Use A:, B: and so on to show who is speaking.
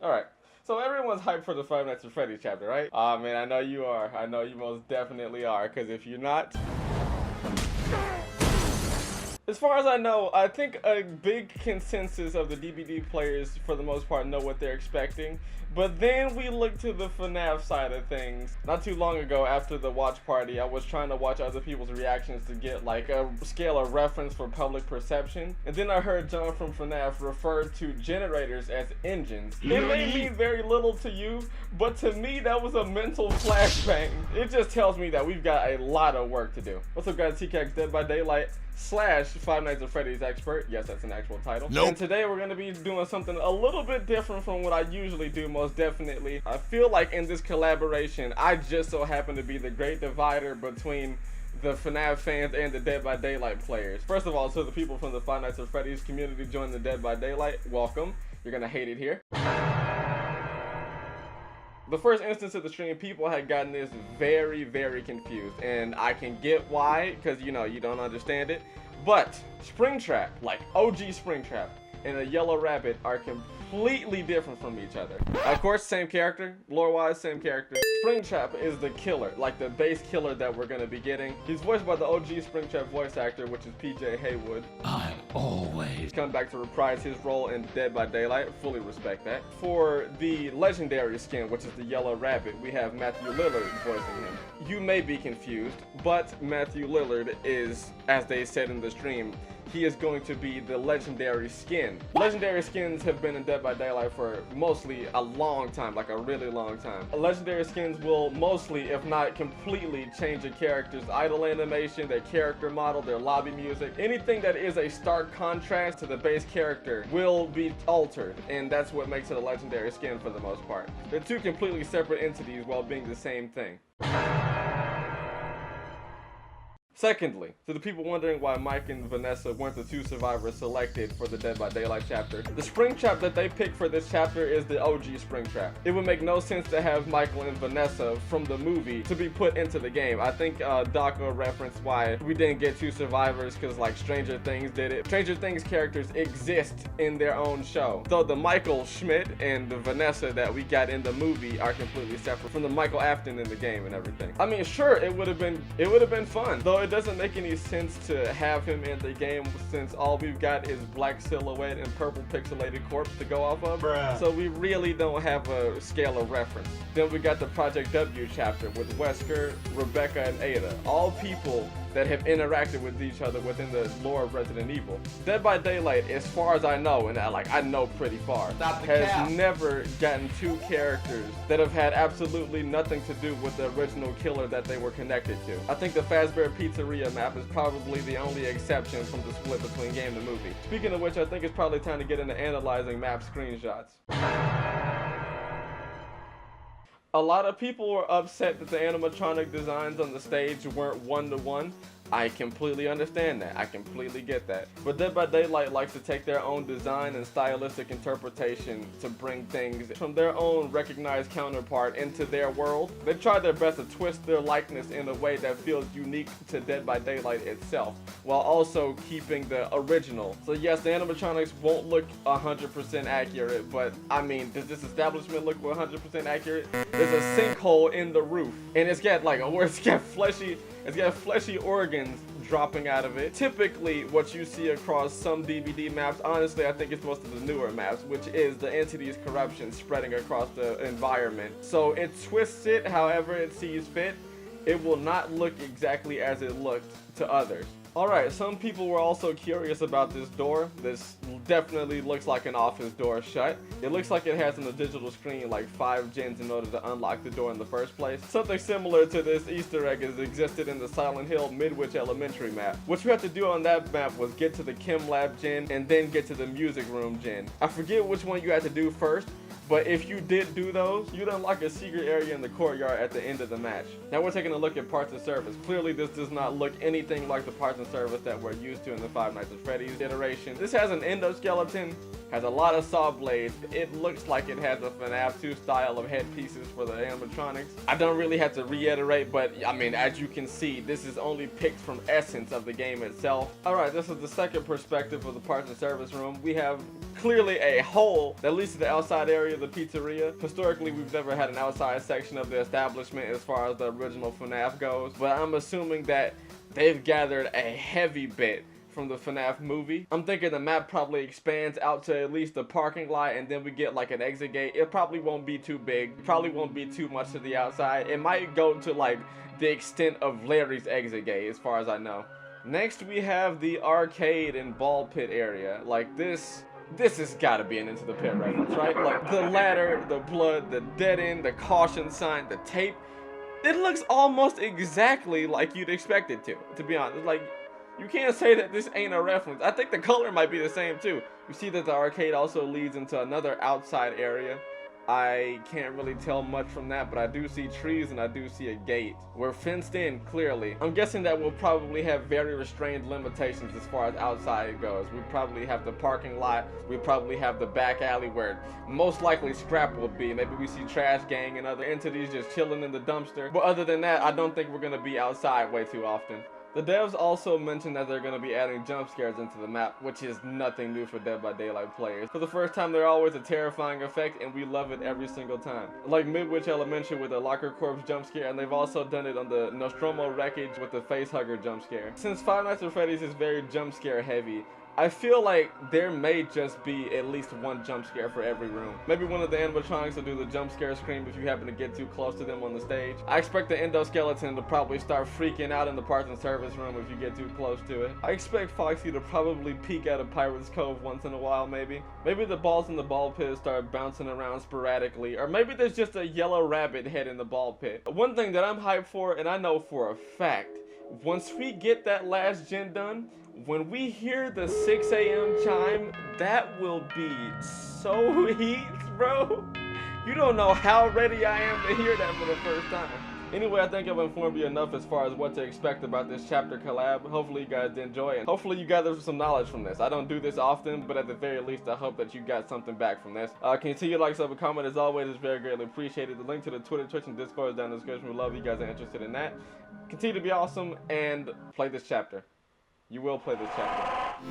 A: Alright, so everyone's hyped for the Five Nights at Freddy's chapter, right? Aw man, I know you are. I know you most definitely are, because if you're not... As far as I know, I think a big consensus of the DBD players, for the most part, know what they're expecting. But then we look to the FNAF side of things. Not too long ago, after the watch party, I was trying to watch other people's reactions to get like a scale of reference for public perception. And then I heard John from FNAF refer to generators as engines. It may mean very little to you, but to me, that was a mental flashbang. It just tells me that we've got a lot of work to do. What's up, guys? TK's Dead by Daylight / Five Nights at Freddy's expert. Yes, that's an actual title. Nope. And today we're going to be doing something a little bit different from what I usually do, most definitely. I feel like in this collaboration, I just so happen to be the great divider between the FNAF fans and the Dead by Daylight players. First of all, to the people from the Five Nights at Freddy's community joining the Dead by Daylight, welcome. You're going to hate it here. The first instance of the stream, people had gotten this very, very confused, and I can get why, because you know, you don't understand it. But Springtrap, like OG Springtrap, and a Yellow Rabbit are completely different from each other. Of course, same character, lore-wise, same character. Springtrap is the killer, like the base killer that we're gonna be getting. He's voiced by the OG Springtrap voice actor, which is PJ Haywood. I'm always come back to reprise his role in Dead by Daylight. Fully respect that. For the legendary skin, which is the Yellow Rabbit, we have Matthew Lillard voicing him. You may be confused, but Matthew Lillard is, as they said in the stream, he is going to be the legendary skin. Legendary skins have been in Dead by Daylight for mostly a long time, like a really long time. Legendary skins will mostly, if not completely, change a character's idle animation, their character model, their lobby music. Anything that is a stark contrast to the base character will be altered, and that's what makes it a legendary skin for the most part. They're two completely separate entities while being the same thing. Secondly, to the people wondering why Mike and Vanessa weren't the two survivors selected for the Dead by Daylight chapter, the Springtrap that they picked for this chapter is the OG Springtrap. It would make no sense to have Michael and Vanessa from the movie to be put into the game. I think Daco referenced why we didn't get two survivors because like Stranger Things did it. Stranger Things characters exist in their own show. So the Michael Schmidt and the Vanessa that we got in the movie are completely separate from the Michael Afton in the game and everything. I mean, sure, it would have been fun, though it doesn't make any sense to have him in the game since all we've got is black silhouette and purple pixelated corpse to go off of. Bruh. So we really don't have a scale of reference. Then we got the Project W chapter with Wesker, Rebecca, and Ada, all people that have interacted with each other within the lore of Resident Evil. Dead by Daylight, as far as I know, and I know pretty far, has never gotten two characters that have had absolutely nothing to do with the original killer that they were connected to. I think the Fazbear Pizzeria map is probably the only exception from the split between game and movie. Speaking of which, I think it's probably time to get into analyzing map screenshots. A lot of people were upset that the animatronic designs on the stage weren't one-to-one. I completely understand that. I completely get that. But Dead by Daylight likes to take their own design and stylistic interpretation to bring things from their own recognized counterpart into their world. They try their best to twist their likeness in a way that feels unique to Dead by Daylight itself, while also keeping the original. So yes, the animatronics won't look 100% accurate, but I mean, does this establishment look 100% accurate? There's a sinkhole in the roof, and it's got like, it's got fleshy organs dropping out of it. Typically, what you see across some DBD maps, honestly, I think it's most of the newer maps, which is the entity's corruption spreading across the environment. So it twists it however it sees fit. It will not look exactly as it looked to others. Alright, some people were also curious about this door. This definitely looks like an office door shut. It looks like it has on the digital screen like 5 gens in order to unlock the door in the first place. Something similar to this Easter egg has existed in the Silent Hill Midwich Elementary map. What you have to do on that map was get to the Chem Lab gen and then get to the Music Room gen. I forget which one you had to do first, but if you did do those, you'd unlock a secret area in the courtyard at the end of the match. Now we're taking a look at parts and surface. Clearly this does not look anything like the parts parts and service that we're used to in the Five Nights at Freddy's iteration. This has an endoskeleton, has a lot of saw blades. It looks like it has a FNAF 2 style of headpieces for the animatronics. I don't really have to reiterate, but I mean, as you can see, this is only picked from essence of the game itself. Alright, this is the second perspective of the parts and service room. We have clearly a hole that leads to the outside area of the pizzeria. Historically, we've never had an outside section of the establishment as far as the original FNAF goes, but I'm assuming that they've gathered a heavy bit from the FNAF movie. I'm thinking the map probably expands out to at least the parking lot, and then we get like an exit gate. It probably won't be too big, probably won't be too much to the outside. It might go to like the extent of Larry's exit gate as far as I know. Next we have the arcade and ball pit area. Like this has got to be an Into the Pit reference, right? Like the ladder, the blood, the dead end, the caution sign, the tape. It looks almost exactly like you'd expect it to be honest. Like, you can't say that this ain't a reference. I think the color might be the same too. You see that the arcade also leads into another outside area. I can't really tell much from that, but I do see trees and I do see a gate. We're fenced in, clearly. I'm guessing that we'll probably have very restrained limitations as far as outside goes. We probably have the parking lot. We probably have the back alley where most likely scrap will be. Maybe we see Trash Gang and other entities just chilling in the dumpster. But other than that, I don't think we're gonna be outside way too often. The devs also mentioned that they're going to be adding jump scares into the map, which is nothing new for Dead by Daylight players. For the first time, they're always a terrifying effect, and we love it every single time. Like Midwich Elementary with the Locker Corpse jump scare, and they've also done it on the Nostromo Wreckage with the Facehugger jump scare. Since Five Nights at Freddy's is very jump scare heavy, I feel like there may just be at least one jump scare for every room. Maybe one of the animatronics will do the jump scare scream if you happen to get too close to them on the stage. I expect the endoskeleton to probably start freaking out in the parts and service room if you get too close to it. I expect Foxy to probably peek out of Pirate's Cove once in a while maybe. Maybe the balls in the ball pit start bouncing around sporadically, or maybe there's just a yellow rabbit head in the ball pit. One thing that I'm hyped for, and I know for a fact, once we get that last gen done, when we hear the 6 a.m. chime, that will be so heat, bro. You don't know how ready I am to hear that for the first time. Anyway, I think I've informed you enough as far as what to expect about this chapter collab. Hopefully you guys did enjoy it. Hopefully you gathered some knowledge from this. I don't do this often, but at the very least, I hope that you got something back from this. Continue to like, sub, and comment. As always, it's very greatly appreciated. The link to the Twitter, Twitch, and Discord is down in the description. We love you guys are interested in that. Continue to be awesome and play this chapter. You will play this chapter.